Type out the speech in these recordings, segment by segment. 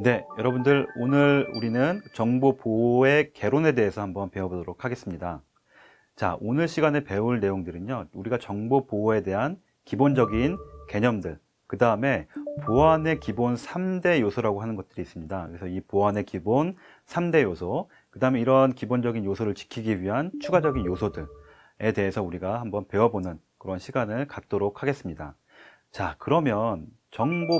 네, 여러분들 오늘 우리는 정보 보호의 개론에 대해서 한번 배워보도록 하겠습니다. 자, 오늘 시간에 배울 내용들은요, 우리가 정보 보호에 대한 기본적인 개념들, 그 다음에 보안의 기본 3대 요소라고 하는 것들이 있습니다. 그래서 이 보안의 기본 3대 요소, 그 다음에 이런 기본적인 요소를 지키기 위한 추가적인 요소들에 대해서 우리가 한번 배워보는 그런 시간을 갖도록 하겠습니다. 자, 그러면 정보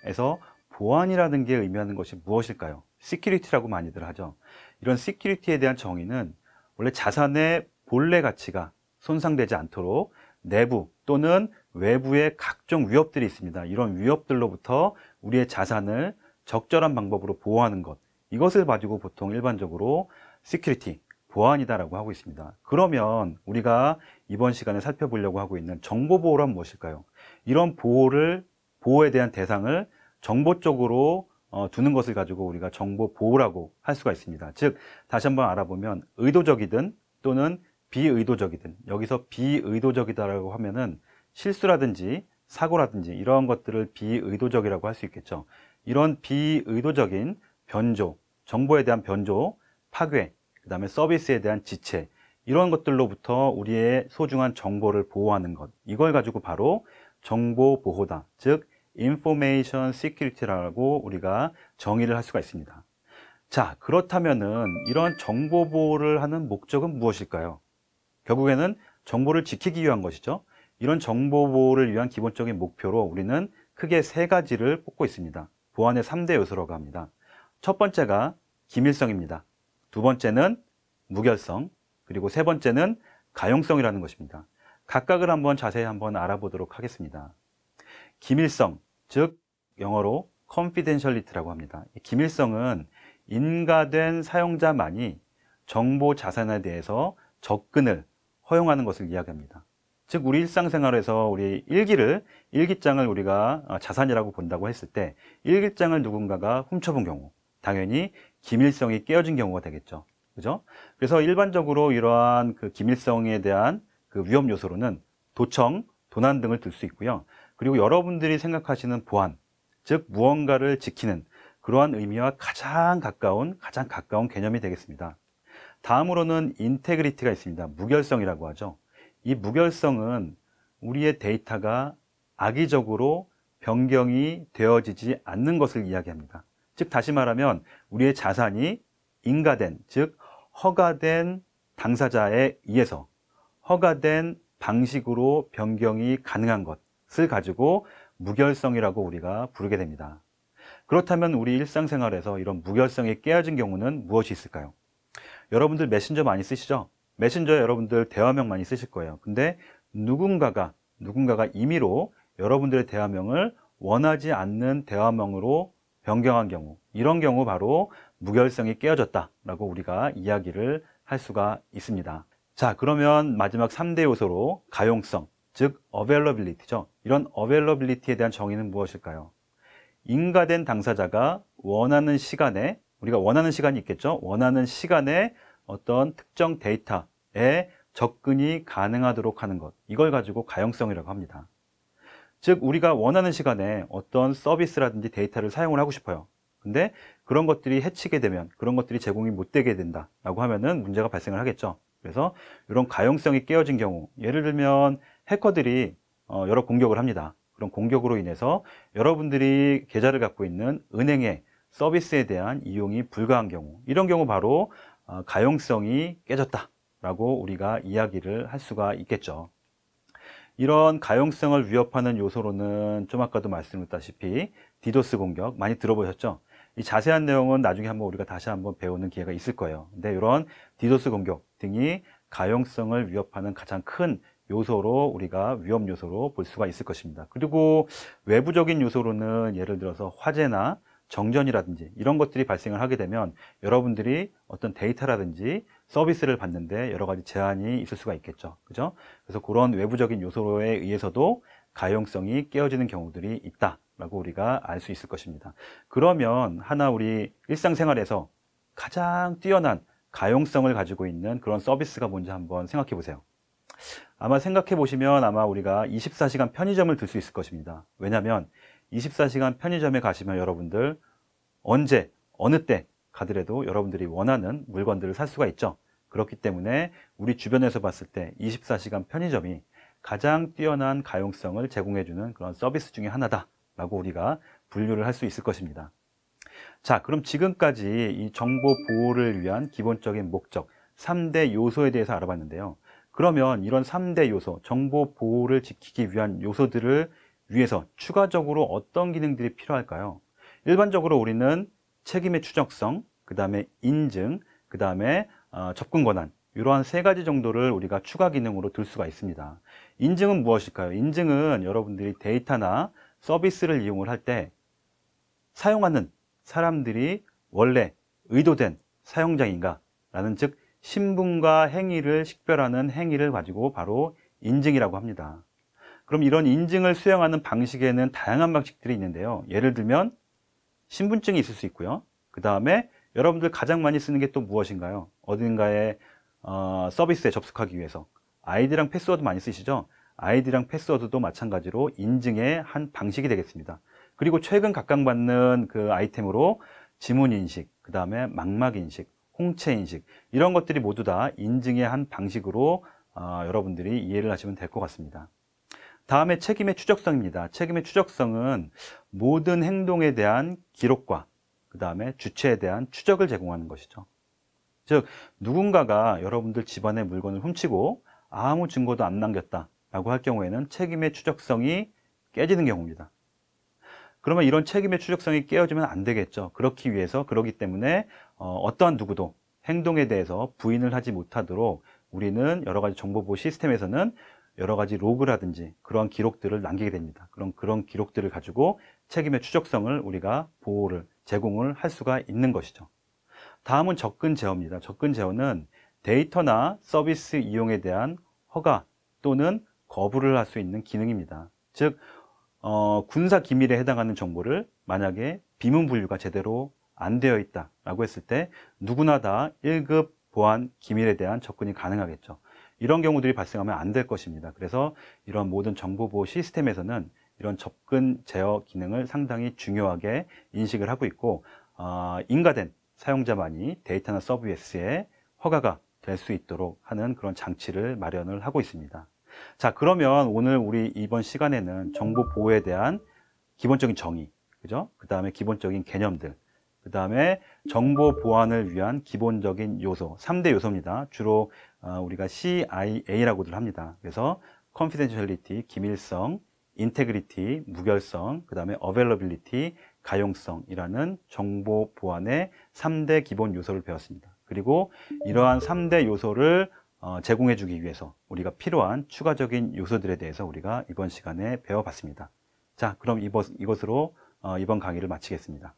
보호에서 보안이라는 게 의미하는 것이 무엇일까요? 시큐리티라고 많이들 하죠. 이런 시큐리티에 대한 정의는 원래 자산의 본래 가치가 손상되지 않도록 내부 또는 외부의 각종 위협들이 있습니다. 이런 위협들로부터 우리의 자산을 적절한 방법으로 보호하는 것, 이것을 가지고 보통 일반적으로 시큐리티, 보안이다라고 하고 있습니다. 그러면 우리가 이번 시간에 살펴보려고 하고 있는 정보 보호란 무엇일까요? 이런 보호에 대한 대상을 정보 쪽으로 두는 것을 가지고 우리가 정보 보호라고 할 수가 있습니다. 즉, 다시 한번 알아보면 의도적이든 또는 비의도적이든, 여기서 비의도적이다라고 하면은 실수라든지 사고라든지 이러한 것들을 비의도적이라고 할 수 있겠죠. 이런 비의도적인 변조, 정보에 대한 변조, 파괴, 그 다음에 서비스에 대한 지체, 이런 것들로부터 우리의 소중한 정보를 보호하는 것, 이걸 가지고 바로 정보 보호다, 즉 Information Security라고 우리가 정의를 할 수가 있습니다. 자, 그렇다면은 이런 정보 보호를 하는 목적은 무엇일까요? 결국에는 정보를 지키기 위한 것이죠. 이런 정보 보호를 위한 기본적인 목표로 우리는 크게 세 가지를 뽑고 있습니다. 보안의 3대 요소라고 합니다. 첫 번째가 기밀성입니다. 두 번째는 무결성, 그리고 세 번째는 가용성이라는 것입니다. 각각을 자세히 알아보도록 하겠습니다. 기밀성, 즉 영어로 confidentiality라고 합니다. 기밀성은 인가된 사용자만이 정보 자산에 대해서 접근을 허용하는 것을 이야기합니다. 즉 우리 일상생활에서 우리 일기장을 우리가 자산이라고 본다고 했을 때 일기장을 누군가가 훔쳐본 경우 당연히 기밀성이 깨어진 경우가 되겠죠. 그죠? 그래서 일반적으로 이러한 그 기밀성에 대한 그 위험 요소로는 도청, 도난 등을 들 수 있고요. 그리고 여러분들이 생각하시는 보안, 즉 무언가를 지키는 그러한 의미와 가장 가까운 개념이 되겠습니다. 다음으로는 인테그리티가 있습니다. 무결성이라고 하죠. 이 무결성은 우리의 데이터가 악의적으로 변경이 되어지지 않는 것을 이야기합니다. 즉 다시 말하면 우리의 자산이 인가된, 즉 허가된 당사자에 의해서 허가된 방식으로 변경이 가능한 것을 가지고 무결성이라고 우리가 부르게 됩니다. 그렇다면 우리 일상생활에서 이런 무결성이 깨어진 경우는 무엇이 있을까요? 여러분들 메신저 많이 쓰시죠? 메신저 여러분들 대화명 많이 쓰실 거예요. 근데 누군가가 임의로 여러분들의 대화명을 원하지 않는 대화명으로 변경한 경우, 이런 경우 바로 무결성이 깨어졌다라고 우리가 이야기를 할 수가 있습니다. 자, 그러면 마지막 3대 요소로 가용성, 즉 availability죠. 이런 availability에 대한 정의는 무엇일까요? 인가된 당사자가 원하는 시간에, 우리가 원하는 시간이 있겠죠. 원하는 시간에 어떤 특정 데이터에 접근이 가능하도록 하는 것, 이걸 가지고 가용성이라고 합니다. 즉 우리가 원하는 시간에 어떤 서비스라든지 데이터를 사용을 하고 싶어요. 근데 그런 것들이 해치게 되면, 그런 것들이 제공이 못 되게 된다라고 하면은 문제가 발생을 하겠죠. 그래서 이런 가용성이 깨어진 경우, 예를 들면 해커들이 여러 공격을 합니다. 그런 공격으로 인해서 여러분들이 계좌를 갖고 있는 은행의 서비스에 대한 이용이 불가한 경우, 이런 경우 바로 가용성이 깨졌다라고 우리가 이야기를 할 수가 있겠죠. 이런 가용성을 위협하는 요소로는 좀 아까도 말씀드렸다시피 디도스 공격 많이 들어보셨죠? 이 자세한 내용은 나중에 우리가 다시 배우는 기회가 있을 거예요. 근데 이런 디도스 공격 등이 가용성을 위협하는 가장 큰 요소로 우리가 위험 요소로 볼 수가 있을 것입니다. 그리고 외부적인 요소로는 예를 들어서 화재나 정전이라든지 이런 것들이 발생을 하게 되면 여러분들이 어떤 데이터라든지 서비스를 받는데 여러 가지 제한이 있을 수가 있겠죠. 그죠? 그래서 그런 외부적인 요소에 의해서도 가용성이 깨어지는 경우들이 있다라고 우리가 알 수 있을 것입니다. 그러면 우리 일상생활에서 가장 뛰어난 가용성을 가지고 있는 그런 서비스가 뭔지 한번 생각해 보세요. 아마 생각해 보시면 우리가 24시간 편의점을 들 수 있을 것입니다. 왜냐하면 24시간 편의점에 가시면 여러분들 언제, 어느 때 가더라도 여러분들이 원하는 물건들을 살 수가 있죠. 그렇기 때문에 우리 주변에서 봤을 때 24시간 편의점이 가장 뛰어난 가용성을 제공해주는 그런 서비스 중에 하나다라고 우리가 분류를 할 수 있을 것입니다. 자, 그럼 지금까지 이 정보 보호를 위한 기본적인 목적, 3대 요소에 대해서 알아봤는데요. 그러면 이런 3대 요소, 정보 보호를 지키기 위한 요소들을 위해서 추가적으로 어떤 기능들이 필요할까요? 일반적으로 우리는 책임의 추적성, 그 다음에 인증, 그 다음에 접근 권한, 이러한 세 가지 정도를 우리가 추가 기능으로 둘 수가 있습니다. 인증은 무엇일까요? 인증은 여러분들이 데이터나 서비스를 이용을 할 때 사용하는 사람들이 원래 의도된 사용자인가 라는, 즉 신분과 행위를 식별하는 행위를 가지고 바로 인증이라고 합니다. 그럼 이런 인증을 수행하는 방식에는 다양한 방식들이 있는데요. 예를 들면 신분증이 있을 수 있고요. 그 다음에 여러분들 가장 많이 쓰는 게 또 무엇인가요? 어딘가에 서비스에 접속하기 위해서 아이디랑 패스워드 많이 쓰시죠? 아이디랑 패스워드도 마찬가지로 인증의 한 방식이 되겠습니다. 그리고 최근 각광받는 그 아이템으로 지문인식, 그 다음에 망막인식, 홍채인식, 이런 것들이 모두 다 인증의 한 방식으로 여러분들이 이해를 하시면 될 것 같습니다. 다음에 책임의 추적성입니다. 책임의 추적성은 모든 행동에 대한 기록과 그 다음에 주체에 대한 추적을 제공하는 것이죠. 즉 누군가가 여러분들 집안의 물건을 훔치고 아무 증거도 안 남겼다라고 할 경우에는 책임의 추적성이 깨지는 경우입니다. 그러면 이런 책임의 추적성이 깨어지면 안 되겠죠. 그렇기 때문에 어떠한 누구도 행동에 대해서 부인을 하지 못하도록 우리는 여러 가지 정보보호 시스템에서는 여러 가지 로그라든지 그러한 기록들을 남기게 됩니다. 그런 기록들을 가지고 책임의 추적성을 우리가 제공을 할 수가 있는 것이죠. 다음은 접근 제어입니다. 접근 제어는 데이터나 서비스 이용에 대한 허가 또는 거부를 할 수 있는 기능입니다. 즉 군사 기밀에 해당하는 정보를 만약에 비문 분류가 제대로 안 되어 있다라고 했을 때 누구나 다 1급 보안 기밀에 대한 접근이 가능하겠죠. 이런 경우들이 발생하면 안 될 것입니다. 그래서 이런 모든 정보보호 시스템에서는 이런 접근 제어 기능을 상당히 중요하게 인식을 하고 있고 인가된 사용자만이 데이터나 서비스에 허가가 될 수 있도록 하는 그런 장치를 마련을 하고 있습니다. 자, 그러면 오늘 우리 이번 시간에는 정보 보호에 대한 기본적인 정의, 그죠? 그 다음에 기본적인 개념들, 그 다음에 정보 보안을 위한 기본적인 요소, 3대 요소입니다. 주로 우리가 CIA라고들 합니다. 그래서 confidentiality, 기밀성, integrity, 무결성, 그 다음에 availability, 가용성이라는 정보 보안의 3대 기본 요소를 배웠습니다. 그리고 이러한 3대 요소를 제공해 주기 위해서 우리가 필요한 추가적인 요소들에 대해서 우리가 이번 시간에 배워봤습니다. 자, 그럼 이것으로 이번 강의를 마치겠습니다.